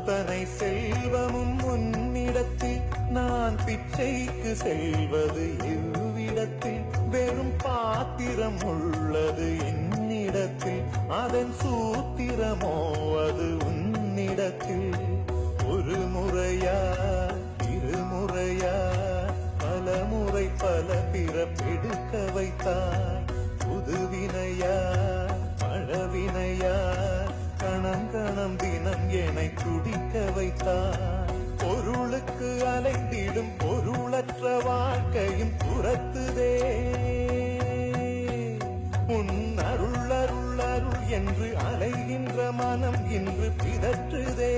அத்தனை செல்வமும் உன்னிடத்தில் நான் பிச்சைக்கு செல்வது எவ்விடத்தில் வெறும் பாத்திரம் உள்ளது என்னிடத்தில் அதன் சூத்திரமோ அது உன்னிடத்தில் ஒரு முறையா இருமுறையா பல முறை பல பிறப்பெடுக்க வைத்தாய் புதுவினையா பழவினையா கணம் கணம் தினம் என்னை துடிக்க வைத்தாய் பொருளுக்கு அலைந்திடும் பொருளற்ற வாழ்க்கையும் துரத்துதே உன் அருள் அருள் அருள் என்று அலைகின்ற மனம் இன்று பிதற்றுதே